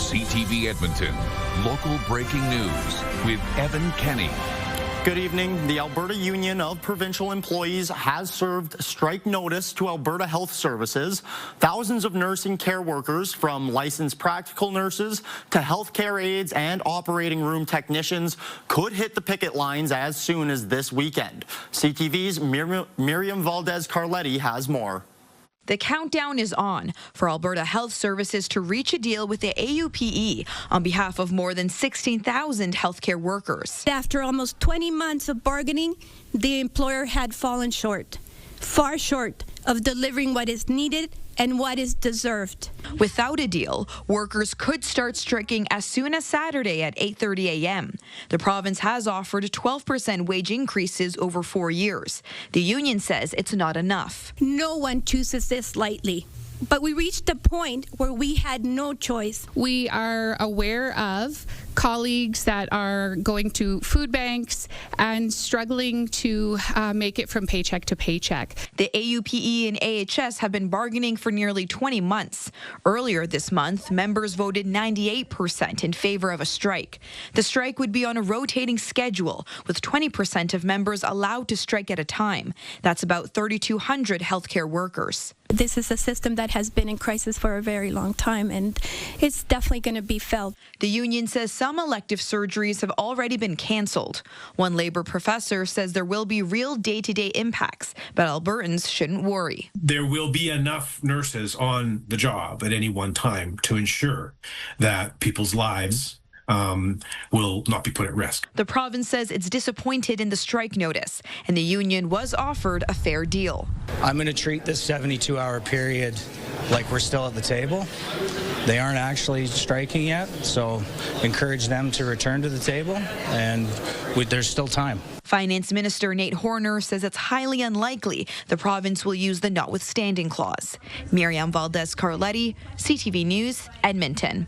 CTV Edmonton, local breaking news with Evan Kenny. Good evening. The Alberta Union of Provincial Employees has served strike notice to Alberta Health Services. Thousands of nursing care workers, from licensed practical nurses to healthcare aides and operating room technicians, could hit the picket lines as soon as this weekend. CTV's Miriam Valdez-Carletti has more. The countdown is on for Alberta Health Services to reach a deal with the AUPE on behalf of more than 16,000 healthcare workers. After almost 20 months of bargaining, the employer had fallen short, far short of delivering what is needed and what is deserved. Without a deal, workers could start striking as soon as Saturday at 8:30 a.m. The province has offered 12% wage increases over 4 years. The union says it's not enough. No one chooses this lightly. But we reached a point where we had no choice. We are aware of colleagues that are going to food banks and struggling to make it from paycheck to paycheck. The AUPE and AHS have been bargaining for nearly 20 months. Earlier this month, members voted 98% in favor of a strike. The strike would be on a rotating schedule, with 20% of members allowed to strike at a time. That's about 3,200 healthcare workers. This is a system that has been in crisis for a very long time, and it's definitely going to be felt. The union says some elective surgeries have already been cancelled. One Labour professor says there will be real day-to-day impacts, but Albertans shouldn't worry. There will be enough nurses on the job at any one time to ensure that people's lives will not be put at risk. The province says it's disappointed in the strike notice, and the union was offered a fair deal. I'm going to treat this 72-hour period like we're still at the table. They aren't actually striking yet, so encourage them to return to the table, and there's still time. Finance Minister Nate Horner says it's highly unlikely the province will use the Notwithstanding clause. Miriam Valdez-Carletti, CTV News, Edmonton.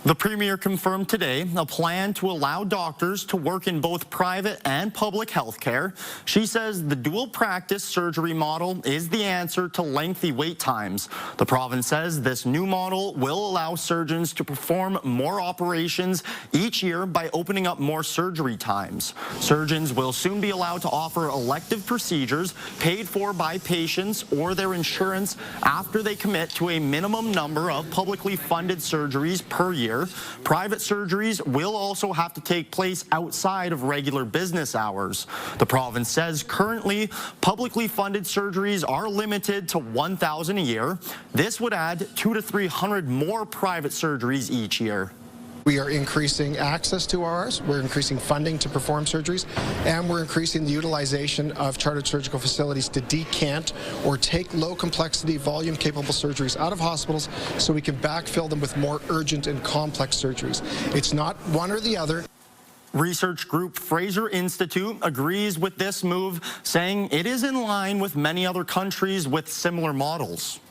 The Premier confirmed today a plan to allow doctors to work in both private and public health care. She says the dual practice surgery model is the answer to lengthy wait times. The province says this new model will allow surgeons to perform more operations each year by opening up more surgery times. Surgeons will soon be allowed to offer elective procedures paid for by patients or their insurance after they commit to a minimum number of publicly funded surgeries per year. Private surgeries will also have to take place outside of regular business hours. The province says currently publicly funded surgeries are limited to 1,000 a year. This would add 200 to 300 more private surgeries each year. We are increasing access to RRs, we're increasing funding to perform surgeries, and we're increasing the utilization of chartered surgical facilities to decant or take low-complexity, volume-capable surgeries out of hospitals so we can backfill them with more urgent and complex surgeries. It's not one or the other. Research group Fraser Institute agrees with this move, saying it is in line with many other countries with similar models.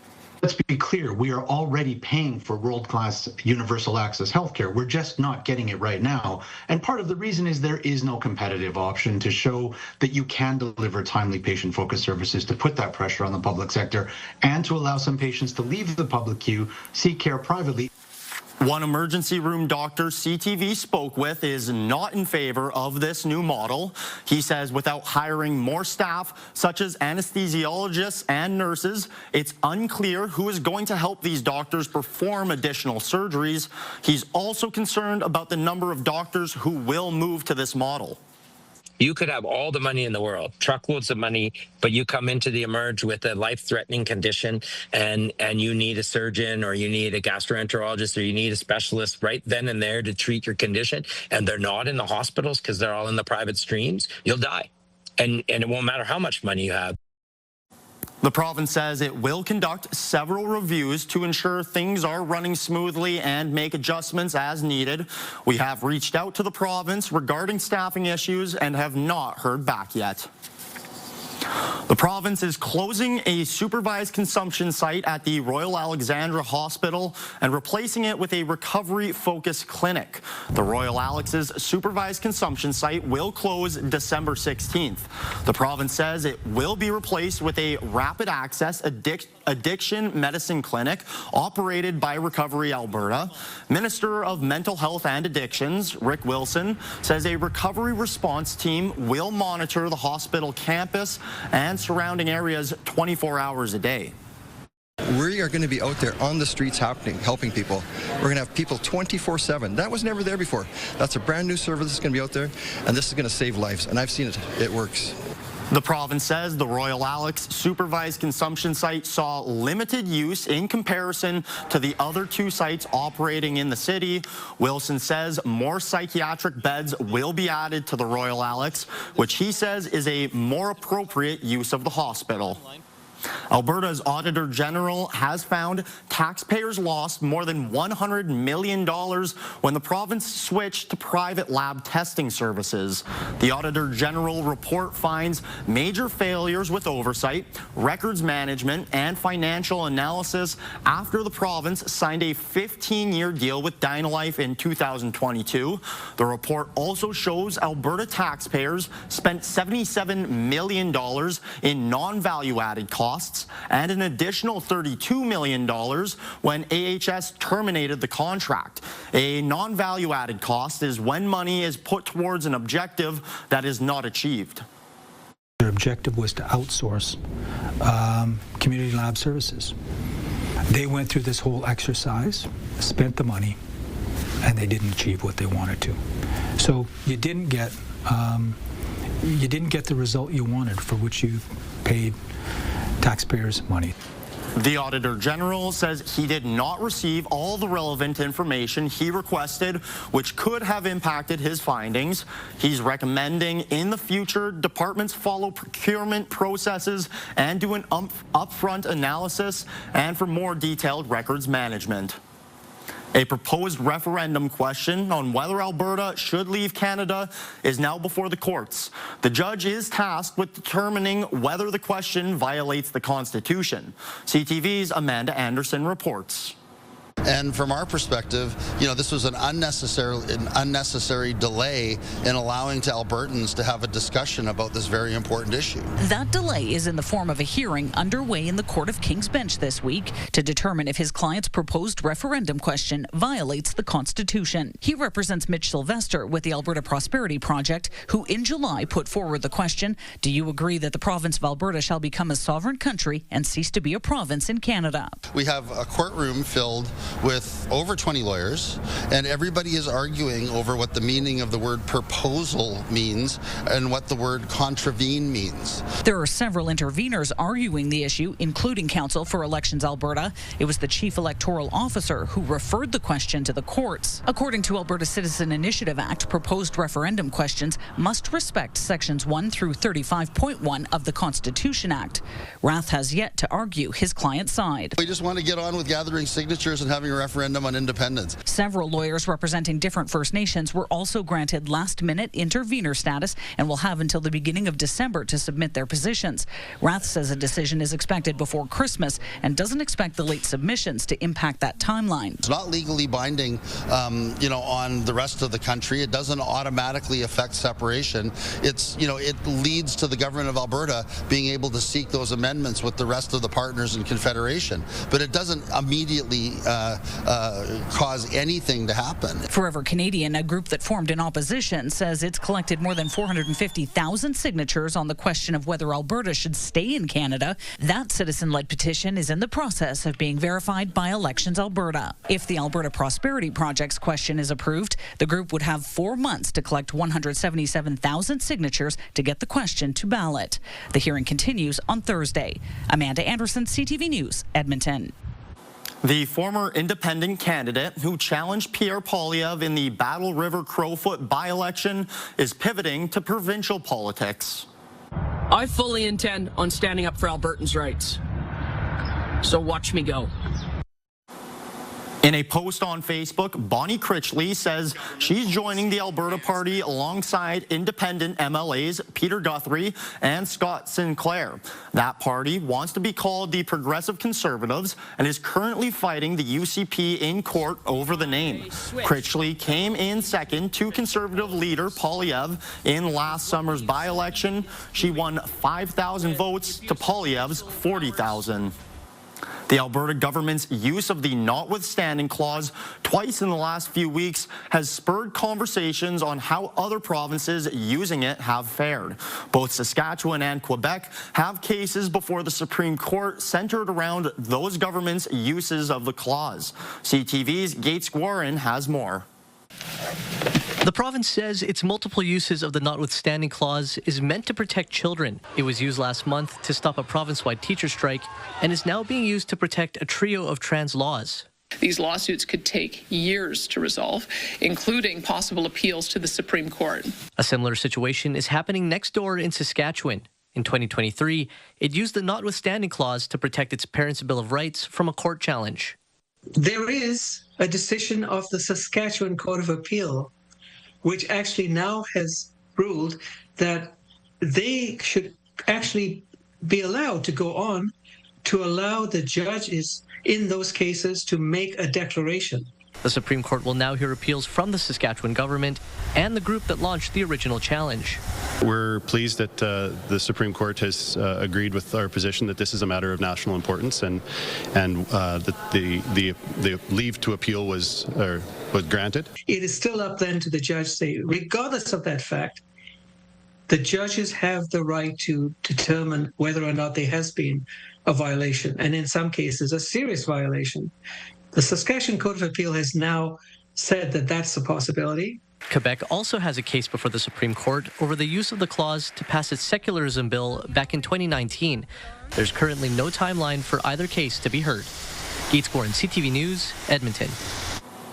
Let's be clear, we are already paying for world-class universal access healthcare. We're just not getting it right now. And part of the reason is there is no competitive option to show that you can deliver timely patient-focused services, to put that pressure on the public sector, and to allow some patients to leave the public queue, seek care privately. One emergency room doctor CTV spoke with is not in favor of this new model. He says without hiring more staff, such as anesthesiologists and nurses, it's unclear who is going to help these doctors perform additional surgeries. He's also concerned about the number of doctors who will move to this model. You could have all the money in the world, truckloads of money, but you come into the emerge with a life-threatening condition and you need a surgeon or you need a gastroenterologist or you need a specialist right then and there to treat your condition, and they're not in the hospitals because they're all in the private streams, you'll die. And it won't matter how much money you have. The province says it will conduct several reviews to ensure things are running smoothly and make adjustments as needed. We have reached out to the province regarding staffing issues and have not heard back yet. The province is closing a supervised consumption site at the Royal Alexandra Hospital and replacing it with a recovery-focused clinic. The Royal Alex's supervised consumption site will close December 16th. The province says it will be replaced with a rapid access addiction medicine clinic operated by Recovery Alberta. Minister of Mental Health and Addictions, Rick Wilson, says a recovery response team will monitor the hospital campus and surrounding areas 24 hours a day. We are going to be out there on the streets helping people. We're going to have people 24/7. That was never there before. That's a brand new service that's going to be out there, and this is going to save lives. And I've seen it. It works. The province says the Royal Alex supervised consumption site saw limited use in comparison to the other two sites operating in the city. Wilson says more psychiatric beds will be added to the Royal Alex, which he says is a more appropriate use of the hospital. Alberta's Auditor General has found taxpayers lost more than $100 million when the province switched to private lab testing services. The Auditor General report finds major failures with oversight, records management, and financial analysis after the province signed a 15-year deal with Dynalife in 2022. The report also shows Alberta taxpayers spent $77 million in non-value-added costs and an additional $32 million when AHS terminated the contract. A non-value-added cost is when money is put towards an objective that is not achieved. Their objective was to outsource community lab services. They went through this whole exercise, spent the money, and they didn't achieve what they wanted to. So you didn't get the result you wanted for which you paid taxpayers' money. The Auditor General says he did not receive all the relevant information he requested, which could have impacted his findings. He's recommending in the future departments follow procurement processes and do an upfront analysis and for more detailed records management. A proposed referendum question on whether Alberta should leave Canada is now before the courts. The judge is tasked with determining whether the question violates the Constitution. CTV's Amanda Anderson reports. And from our perspective, this was an unnecessary delay in allowing to Albertans to have a discussion about this very important issue. That delay is in the form of a hearing underway in the Court of King's Bench this week to determine if his client's proposed referendum question violates the Constitution. He represents Mitch Sylvester with the Alberta Prosperity Project, who in July put forward the question, do you agree that the province of Alberta shall become a sovereign country and cease to be a province in Canada? We have a courtroom filled with over 20 lawyers, and everybody is arguing over what the meaning of the word proposal means and what the word contravene means. There are several interveners arguing the issue, including Counsel for Elections Alberta. It was the Chief Electoral Officer who referred the question to the courts. According to Alberta Citizen Initiative Act, proposed referendum questions must respect sections 1 through 35.1 of the Constitution Act. Rath has yet to argue his client's side. We just want to get on with gathering signatures and having a referendum on independence. Several lawyers representing different First Nations were also granted last-minute intervener status and will have until the beginning of December to submit their positions. Rath says a decision is expected before Christmas and doesn't expect the late submissions to impact that timeline. It's not legally binding, on the rest of the country. It doesn't automatically affect separation. It leads to the government of Alberta being able to seek those amendments with the rest of the partners in Confederation, but it doesn't immediately cause anything to happen. Forever Canadian, a group that formed in opposition, says it's collected more than 450,000 signatures on the question of whether Alberta should stay in Canada. That citizen-led petition is in the process of being verified by Elections Alberta. If the Alberta Prosperity Project's question is approved, the group would have 4 months to collect 177,000 signatures to get the question to ballot. The hearing continues on Thursday. Amanda Anderson, CTV News, Edmonton. The former independent candidate who challenged Pierre Poilievre in the Battle River Crowfoot by-election is pivoting to provincial politics. I fully intend on standing up for Albertans' rights. So watch me go. In a post on Facebook, Bonnie Critchley says she's joining the Alberta Party alongside independent MLAs Peter Guthrie and Scott Sinclair. That party wants to be called the Progressive Conservatives and is currently fighting the UCP in court over the name. Critchley came in second to Conservative leader Poilievre in last summer's by-election. She won 5,000 votes to Poilievre's 40,000. The Alberta government's use of the Notwithstanding clause twice in the last few weeks has spurred conversations on how other provinces using it have fared. Both Saskatchewan and Quebec have cases before the Supreme Court centered around those governments' uses of the clause. CTV's Gates Warren has more. The province says its multiple uses of the Notwithstanding clause is meant to protect children. It was used last month to stop a province-wide teacher strike and is now being used to protect a trio of trans laws. These lawsuits could take years to resolve, including possible appeals to the Supreme Court. A similar situation is happening next door in Saskatchewan. In 2023, it used the Notwithstanding clause to protect its Parents' Bill of Rights from a court challenge. There is a decision of the Saskatchewan Court of Appeal which actually now has ruled that they should actually be allowed to go on to allow the judges in those cases to make a declaration. The Supreme Court will now hear appeals from the Saskatchewan government and the group that launched the original challenge. We're pleased that the Supreme Court has agreed with our position that this is a matter of national importance, and that the leave to appeal was granted. It is still up then to the judge to say, regardless of that fact, the judges have the right to determine whether or not there has been a violation, and in some cases a serious violation. The Saskatchewan Court of Appeal has now said that that's a possibility. Quebec also has a case before the Supreme Court over the use of the clause to pass its secularism bill back in 2019. There's currently no timeline for either case to be heard. Gates Warren, CTV News, Edmonton.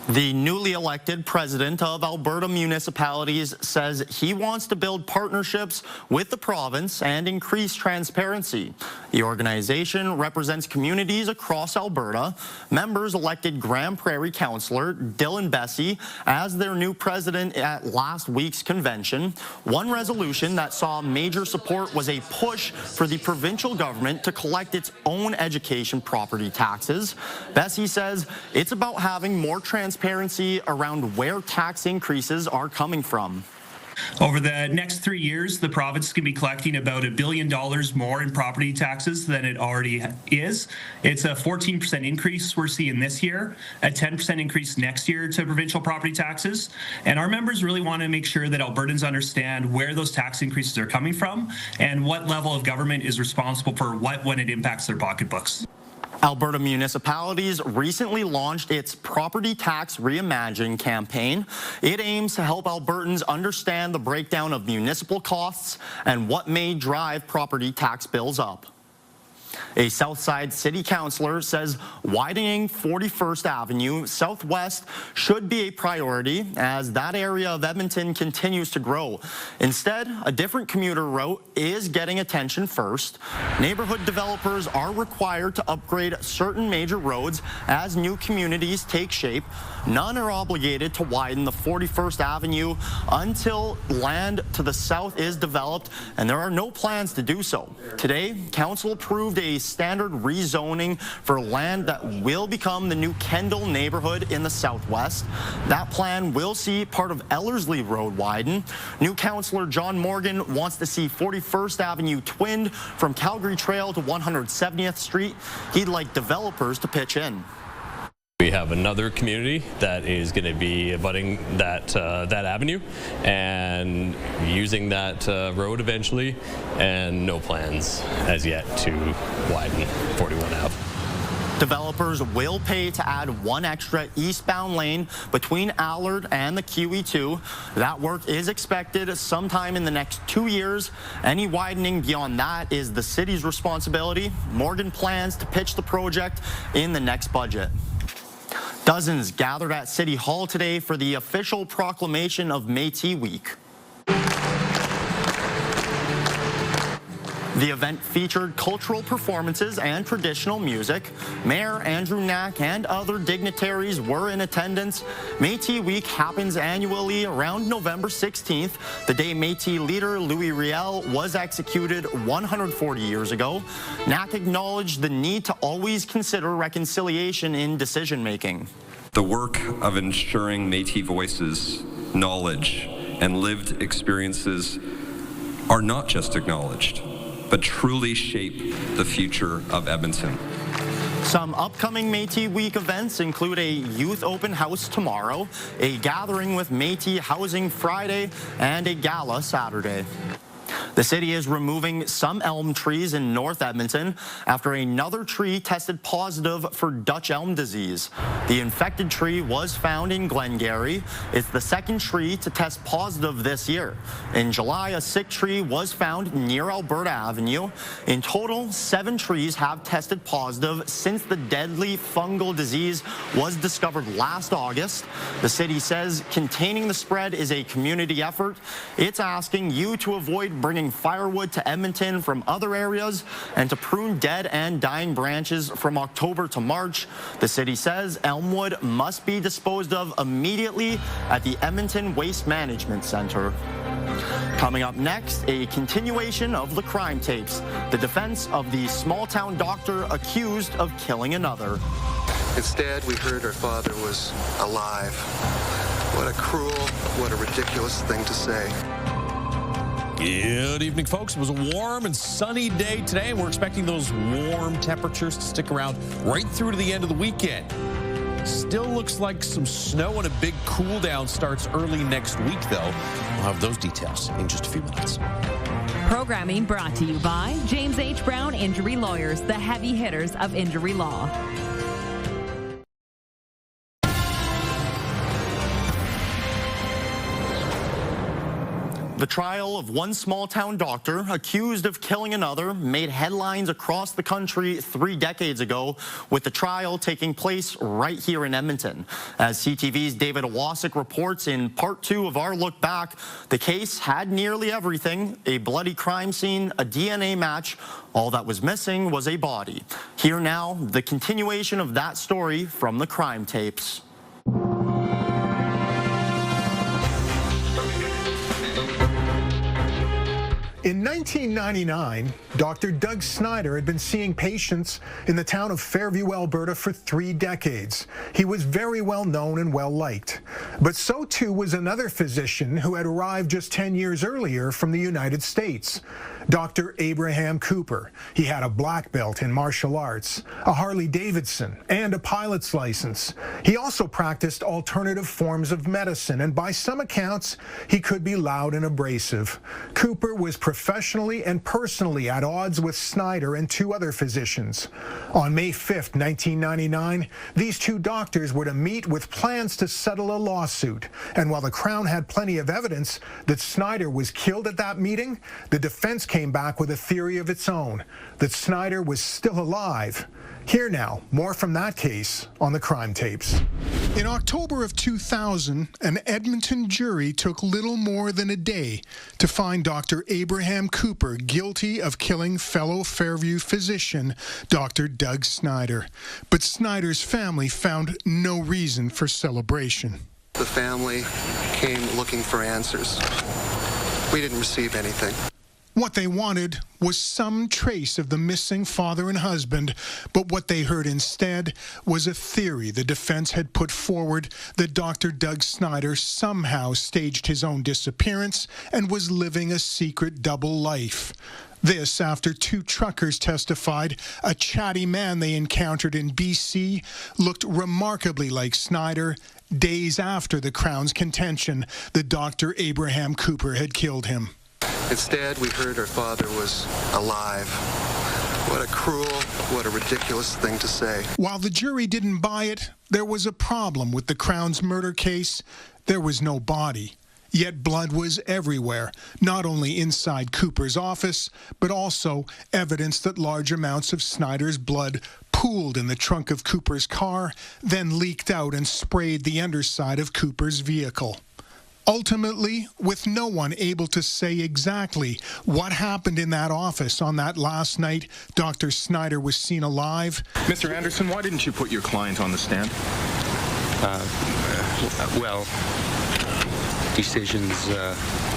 The newly elected president of Alberta Municipalities says he wants to build partnerships with the province and increase transparency. The organization represents communities across Alberta. Members elected Grand Prairie Councillor Dylan Bessie as their new president at last week's convention. One resolution that saw major support was a push for the provincial government to collect its own education property taxes. Bessie says it's about having more transparency around where tax increases are coming from. Over the next 3 years, the province is going to be collecting about $1 billion more in property taxes than it already is. It's a 14% increase we're seeing this year, a 10% increase next year to provincial property taxes. And our members really want to make sure that Albertans understand where those tax increases are coming from and what level of government is responsible for what when it impacts their pocketbooks. Alberta Municipalities recently launched its Property Tax Reimagine campaign. It aims to help Albertans understand the breakdown of municipal costs and what may drive property tax bills up. A Southside City Councillor says widening 41st Avenue Southwest should be a priority as that area of Edmonton continues to grow. Instead, a different commuter route is getting attention first. Neighborhood developers are required to upgrade certain major roads as new communities take shape. None are obligated to widen the 41st Avenue until land to the south is developed, and there are no plans to do so. Today, Council approved a standard rezoning for land that will become the new Kendall neighborhood in the southwest. That plan will see part of Ellerslie Road widen. New Councillor John Morgan wants to see 41st Avenue twinned from Calgary Trail to 170th Street. He'd like developers to pitch in. We have another community that is going to be abutting that avenue and using that road eventually, and no plans as yet to widen 41 Ave. Developers will pay to add one extra eastbound lane between Allard and the QE2. That work is expected sometime in the next 2 years. Any widening beyond that is the city's responsibility. Morgan plans to pitch the project in the next budget. Dozens gathered at City Hall today for the official proclamation of Métis Week. The event featured cultural performances and traditional music. Mayor Andrew Knack and other dignitaries were in attendance. Métis Week happens annually around November 16th, the day Métis leader Louis Riel was executed 140 years ago. Knack acknowledged the need to always consider reconciliation in decision-making. The work of ensuring Métis voices, knowledge, and lived experiences are not just acknowledged, but truly shape the future of Edmonton. Some upcoming Métis Week events include a youth open house tomorrow, a gathering with Métis Housing Friday, and a gala Saturday. The city is removing some elm trees in North Edmonton after another tree tested positive for Dutch elm disease. The infected tree was found in Glengarry. It's the second tree to test positive this year. In July, a sick tree was found near Alberta Avenue. In total, 7 trees have tested positive since the deadly fungal disease was discovered last August. The city says containing the spread is a community effort. It's asking you to avoid bringing firewood to Edmonton from other areas and to prune dead and dying branches from October to March. The city says elmwood must be disposed of immediately at the Edmonton Waste Management Centre. Coming up next, a continuation of the crime tapes. The defense of the small-town doctor accused of killing another. Instead, we heard our father was alive. What a cruel, what a ridiculous thing to say. Good evening, folks. It was a warm and sunny day today, and we're expecting those warm temperatures to stick around right through to the end of the weekend. Still looks like some snow and a big cool down starts early next week, though. We'll have those details in just a few minutes. Programming brought to you by James H. Brown Injury Lawyers, the heavy hitters of injury law. The trial of one small-town doctor accused of killing another made headlines across the country 3 decades ago, with the trial taking place right here in Edmonton. As CTV's David Awasik reports in Part 2 of our Look Back, the case had nearly everything: a bloody crime scene, a DNA match. All that was missing was a body. Here now, the continuation of that story from the crime tapes. In 1999, Dr. Doug Snyder had been seeing patients in the town of Fairview, Alberta for 3 decades. He was very well known and well liked. But so too was another physician who had arrived just 10 years earlier from the United States, Dr. Abraham Cooper. He had a black belt in martial arts, a Harley-Davidson, and a pilot's license. He also practiced alternative forms of medicine, and by some accounts, he could be loud and abrasive. Cooper was professionally and personally at odds with Snyder and 2 other physicians. On May 5th, 1999, these 2 doctors were to meet with plans to settle a lawsuit. And while the Crown had plenty of evidence that Snyder was killed at that meeting, the defense came back with a theory of its own, that Snyder was still alive. Here now, more from that case on the crime tapes. In October of 2000, an Edmonton jury took little more than a day to find Dr. Abraham Cooper guilty of killing fellow Fairview physician Dr. Doug Snyder. But Snyder's family found no reason for celebration. The family came looking for answers. We didn't receive anything. What they wanted was some trace of the missing father and husband, but what they heard instead was a theory the defense had put forward that Dr. Doug Snyder somehow staged his own disappearance and was living a secret double life. This after 2 truckers testified a chatty man they encountered in BC looked remarkably like Snyder days after the Crown's contention that Dr. Abraham Cooper had killed him. Instead, we heard our father was alive. What a cruel, what a ridiculous thing to say. While the jury didn't buy it, there was a problem with the Crown's murder case. There was no body. Yet blood was everywhere, not only inside Cooper's office, but also evidence that large amounts of Snyder's blood pooled in the trunk of Cooper's car, then leaked out and sprayed the underside of Cooper's vehicle. Ultimately, with no one able to say exactly what happened in that office on that last night Dr. Snyder was seen alive. Mr. Anderson, why didn't you put your client on the stand? Well, decisions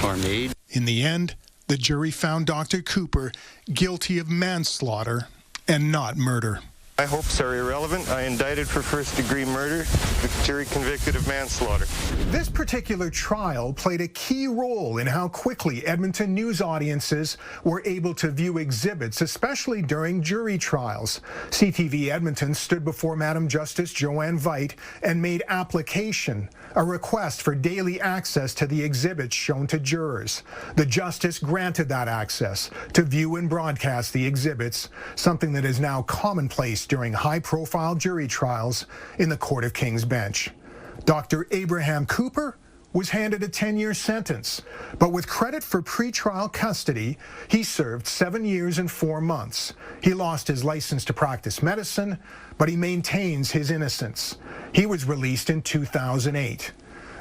are made. In the end, the jury found Dr. Cooper guilty of manslaughter and not murder. My hopes are irrelevant. I indicted for first-degree murder. The jury convicted of manslaughter. This particular trial played a key role in how quickly Edmonton news audiences were able to view exhibits, especially during jury trials. CTV Edmonton stood before Madam Justice Joanne Veit and made application, a request for daily access to the exhibits shown to jurors. The justice granted that access to view and broadcast the exhibits, something that is now commonplace during high-profile jury trials in the Court of King's Bench. Dr. Abraham Cooper was handed a 10-year sentence, but with credit for pretrial custody, he served 7 years and 4 months. He lost his license to practice medicine, but he maintains his innocence. He was released in 2008.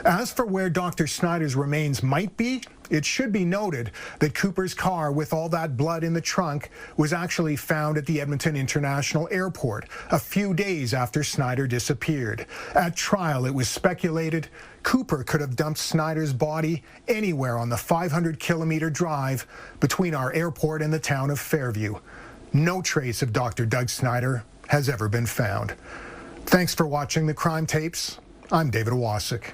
As for where Dr. Snyder's remains might be, it should be noted that Cooper's car with all that blood in the trunk was actually found at the Edmonton International Airport a few days after Snyder disappeared. At trial, it was speculated Cooper could have dumped Snyder's body anywhere on the 500-kilometer drive between our airport and the town of Fairview. No trace of Dr. Doug Snyder has ever been found. Thanks for watching the Crime Tapes. I'm David Wasik.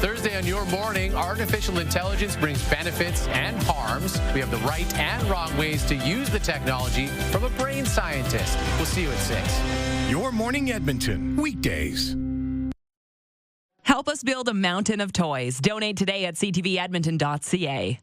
Thursday on Your Morning, artificial intelligence brings benefits and harms. We have the right and wrong ways to use the technology from a brain scientist. We'll see you at 6. Your Morning Edmonton, weekdays. Help us build a mountain of toys. Donate today at ctvedmonton.ca.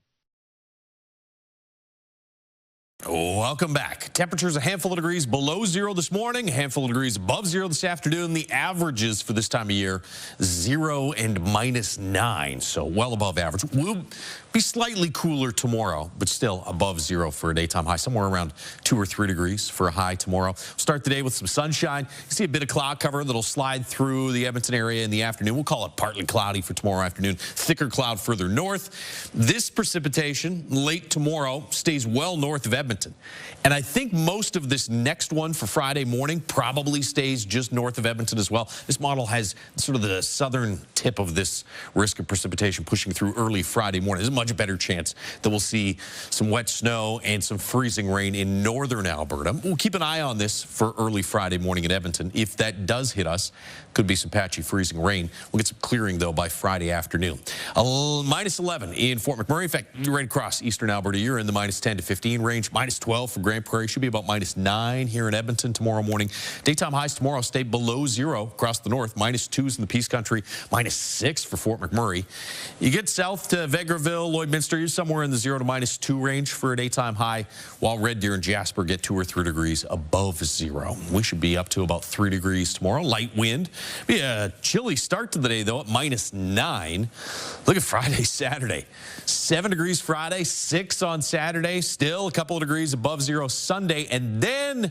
Welcome back. Temperatures a handful of degrees below zero this morning, a handful of degrees above zero this afternoon. The averages for this time of year, 0 and -9, so well above average. We'll be slightly cooler tomorrow, but still above zero for a daytime high, somewhere around 2 or 3 degrees for a high tomorrow. Start the day with some sunshine. You see a bit of cloud cover that'll slide through the Edmonton area in the afternoon. We'll call it partly cloudy for tomorrow afternoon. Thicker cloud further north. This precipitation late tomorrow stays well north of Edmonton. And I think most of this next one for Friday morning probably stays just north of Edmonton as well. This model has sort of the southern tip of this risk of precipitation pushing through early Friday morning. There's a much better chance that we'll see some wet snow and some freezing rain in northern Alberta. We'll keep an eye on this for early Friday morning in Edmonton. If that does hit us, could be some patchy freezing rain. We'll get some clearing, though, by Friday afternoon. -11 in Fort McMurray. In fact, right across eastern Alberta, you're in the -10 to 15 range. -12 for Grand Prairie. Should be about -9 here in Edmonton tomorrow morning. Daytime highs tomorrow stay below zero across the north. -2s in the Peace Country. -6 for Fort McMurray. You get south to Vegreville, Lloydminster, you're somewhere in the 0 to -2 range for a daytime high, while Red Deer and Jasper get 2 or 3 degrees above zero. We should be up to about 3 degrees tomorrow. Light wind. Be a chilly start to the day, though, at -9. Look at Friday, Saturday. 7 degrees Friday, 6 on Saturday, still a couple of degrees above zero Sunday, and then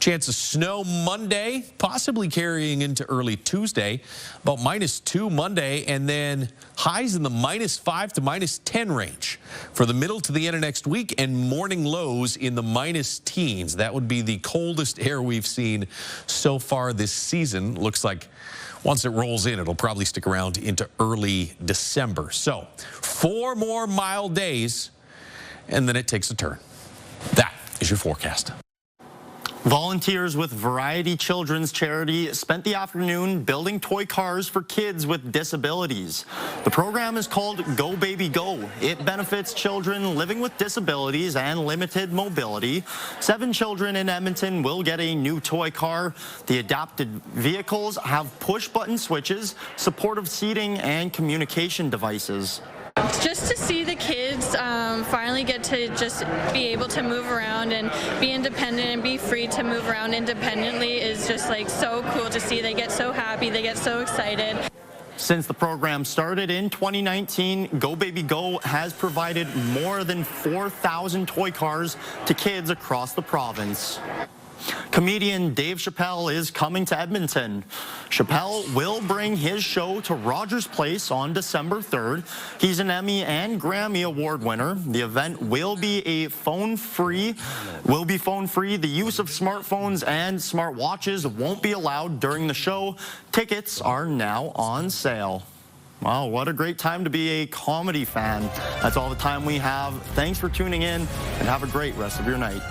chance of snow Monday, possibly carrying into early Tuesday, about -2 Monday, and then highs in the -5 to -10 range for the middle to the end of next week, and morning lows in the -teens. That would be the coldest air we've seen so far this season. Looks like once it rolls in, it'll probably stick around into early December. So 4 more mild days, and then it takes a turn. That is your forecast. Volunteers with Variety Children's Charity spent the afternoon building toy cars for kids with disabilities. The program is called Go Baby Go. It benefits children living with disabilities and limited mobility. 7 children in Edmonton will get a new toy car. The adapted vehicles have push-button switches, supportive seating, and communication devices. Just to see the kids finally get to just be able to move around and be independent and be free to move around independently is just like so cool to see. They get so happy, they get so excited. Since the program started in 2019, Go Baby Go has provided more than 4,000 toy cars to kids across the province. Comedian Dave Chappelle is coming to Edmonton. Chappelle will bring his show to Rogers Place on December 3rd. He's an Emmy and Grammy Award winner. The event will be phone-free. The use of smartphones and smartwatches won't be allowed during the show. Tickets are now on sale. Wow, what a great time to be a comedy fan. That's all the time we have. Thanks for tuning in, and have a great rest of your night.